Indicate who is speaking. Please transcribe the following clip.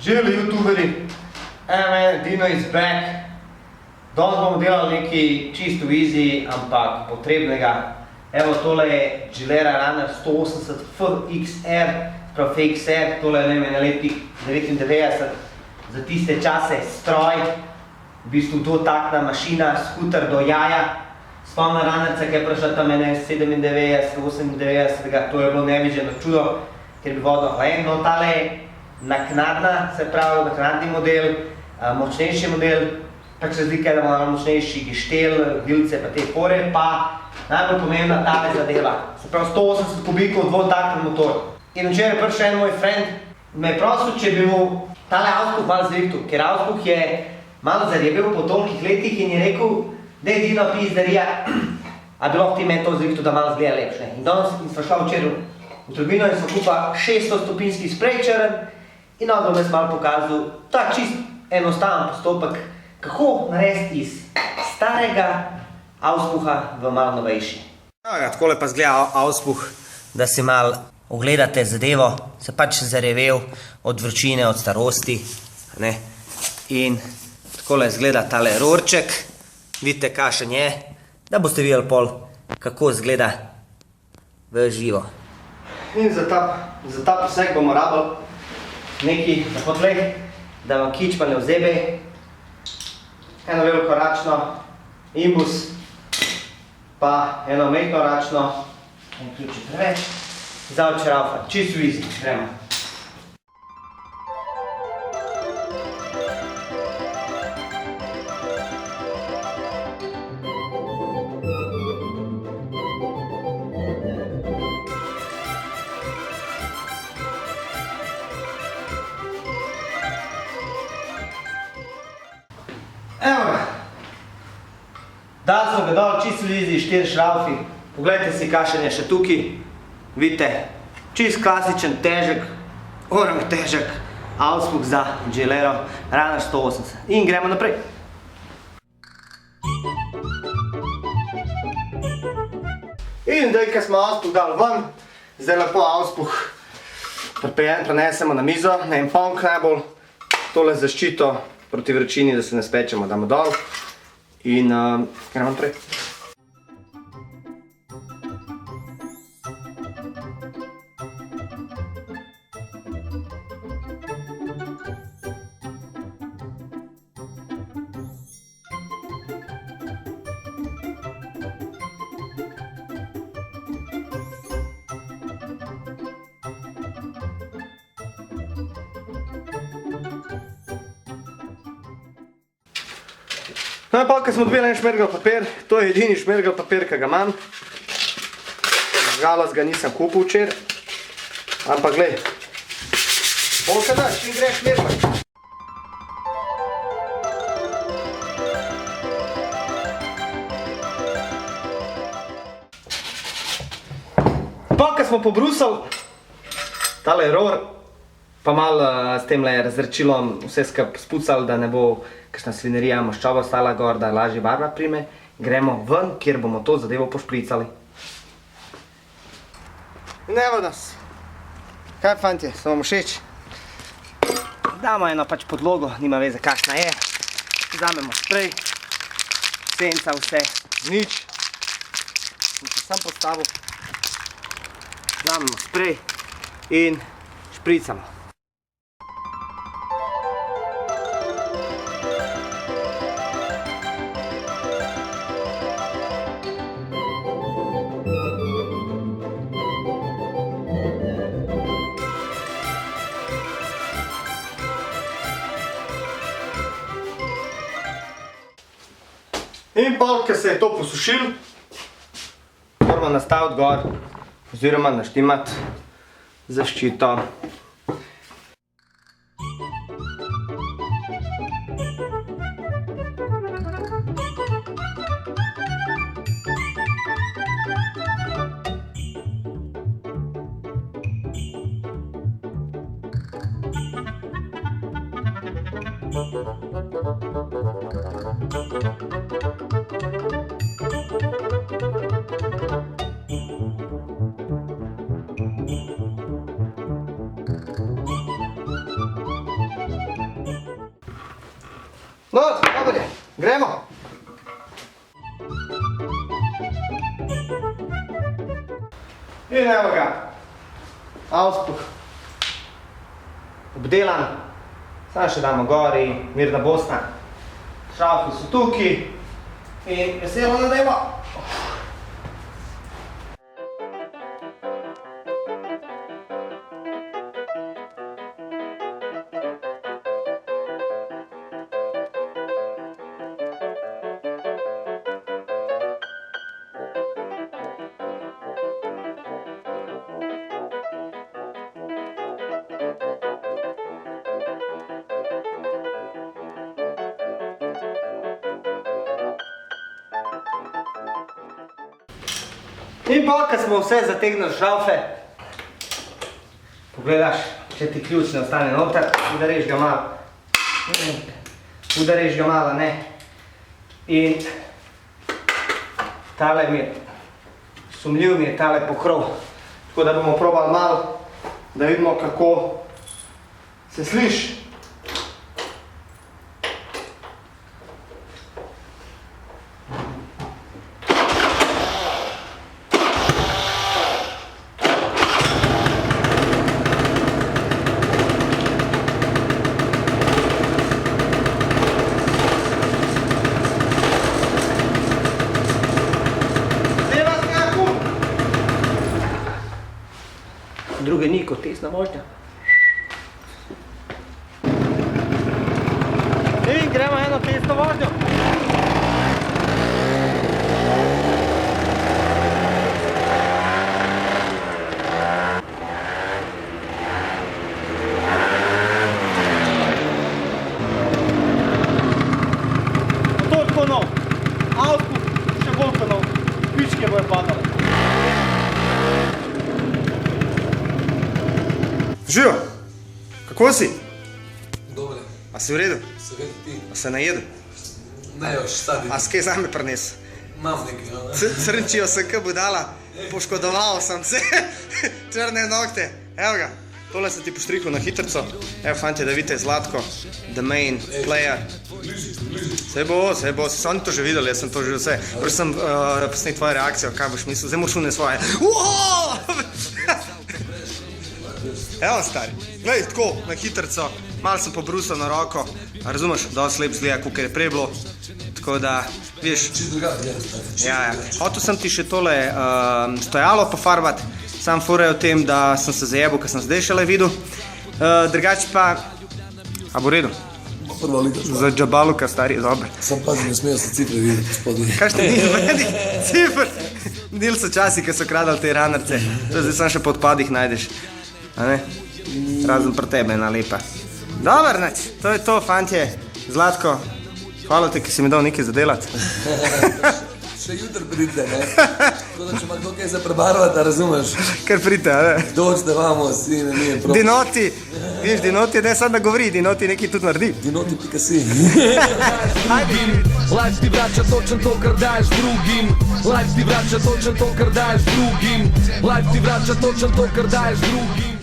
Speaker 1: Živeli youtuberi, Dino is back. Danes bomo delali nekaj čisto easy, ampak potrebnega. Evo, tole je Gilera Runner 180 FXR, prav FXR, tole je na letih 99, za tiste čase stroj, v bistvu dotakna mašina, skuter do jaja. Spomna runnerca, ki je prišla tam 97, 98, to je bilo neviđeno čudo, ker bi vodno hlajen. No, tale je naknadna, se pravi naknadni model, močnejši model, pač razlika je, da malo močnejši geštel, vilce pa te pore, pa najbolj pomembna tale zadeva, se pravi 180 kubikov dvotakten motor. In včeraj prišel en moj friend, me je prosil, če bi mu tale Auspuh malo zrihtal, ker Auspuh je malo zarjebel po tolikih letih in je rekel, da je Dino pizdarija, a bi lahko ti meni to zrihtal, da malo zgleda lepše. In danes sva šla včeraj v trgovino in sva kupa 600 stopinjski sprej črn in on bom jaz malo pokazal ta čist enostaven postopek, kako narediti iz starega Auspuha v malo novejši. Takole pa zgleda Auspuh, da si malo ogledate zadevo, se pač zarevel od vročine, od starosti. In takole izgleda tale rorček, vidite kakšen je, da boste videli pol, kako izgleda v živo. In za ta poseg bomo rabili nekaj tako tle, da vam kičma ne vzebe, eno veliko račno imbus, pa eno majhno račno, en ključ je preveč, zdaj čeraufa, čisto easy, gremo. Evo ga, dali smo ga dol, čisto easy, 4 šraufi, poglejte si kakšen je še tukaj, vidite, čist klasičen, težek, orom težek Auspuh za Gilero Runner 180 in gremo naprej. In zdaj, ko smo Auspuh dali ven, zdaj lepo Auspuh prenesemo na mizo, na en ponk najbolj, tole zaščito proti vročini, da se ne spečemo, damo dol in gremo naprej. No in pa, ko smo dobili en šmergel papir, to je edini šmergel papir, ki ga imam. Žalost ga nisem kupil včeraj, ampak glej, bolj da, čim gre šmergel. Pa, ko smo pobrusali tale ror, pa malo s temle razrečilom vse skupaj spucali, da ne bo kakšna svinerija, maščoba ostala gor, da lažje barva prime, gremo ven, kjer bomo to zadevo pošpricali. In evo nas. Kaj fantje, so vam všeč? Damo eno pač podlogo, nima veze kakšna je. Vzamemo sprej, senca vse, nič. In se sam postavil. Vzamemo sprej in špricamo. In pol, ko se je to posušil, moramo nastaviti gor oziroma naštimati zaščito. No, dobro, gremo. In evo ga, auspuh, obdelan, samo še damo gori, mirna Bosna, šrafi so tukaj in veselo nademo. In pa, ko smo vse zategnili šraufe, pogledaš, če ti ključ ne ostane noter, udariš ga malo, ne. In tale mi je, sumljiv mi je tale pokrov, tako da bomo probali malo, da vidimo, kako se sliši. Druge ni kot tesna vožnja. In gremo eno tesno vožnjo. Motor tako nov, output še bolj kot nov, pičke bojo padale. Živo, kako si?
Speaker 2: Dobre.
Speaker 1: A si v redu?
Speaker 2: Seveda ti.
Speaker 1: A se najedel?
Speaker 2: Ne, još sad.
Speaker 1: A si kaj zame prinesel?
Speaker 2: Imam nekaj, ne?
Speaker 1: Srnčijo sem kaj budala, poškodoval sem se, črne nokte. Evo ga, tole sem ti poštrihal na hitrco. Evo fantje, da vidite Zlatko, the main player. Sej bo, so oni to že videli, jaz sem to že vse. Prvi sem posnet tvojo reakcijo, kaj boš mislil, zdaj moraš une svoje. Evo stari, glej, tako, na hitrco, malo sem pobrusal na roko, razumeš, dosti lep zgleda, kakor je prej bilo, tako da, vidiš.
Speaker 2: Čisto drugače gleda, stari.
Speaker 1: Ja. Hotel sem ti še tole stojalo pofarbati, sam fora je v tem, da sem se zajebil, ker sem zdaj šele videl. Drugače pa, a bo redu?
Speaker 2: Prva lita šla.
Speaker 1: Za džabaluka, stari, dober.
Speaker 2: Sam pazi, ne smejo se cifre videti, gospodi.
Speaker 1: Kajšte ni meni cifr? Nil so časi, ko so kradali te ranarce, to zdaj sam še po odpadih najdeš. A ne? Razen pri tebe, ena lepa. Dobar, nač, to je to, fantje. Zlatko, hvala ti, ki si mi dal nekaj za delati.
Speaker 2: Še jutr pridite, ne? Tako da če ima kdo kaj za prebarvati, razumeš?
Speaker 1: Kar prite, a ne?
Speaker 2: Dođite vamo, sine, nije problem.
Speaker 1: Dinoti, viš, Dinoti ne sad da govori, Dinoti neki tudi naredi.
Speaker 2: Dinoti pika si.
Speaker 3: Life ti vraća točan to kar daješ drugim. Life ti vraća točan to kar daješ drugim. Life ti vraća točan to kar daješ drugim.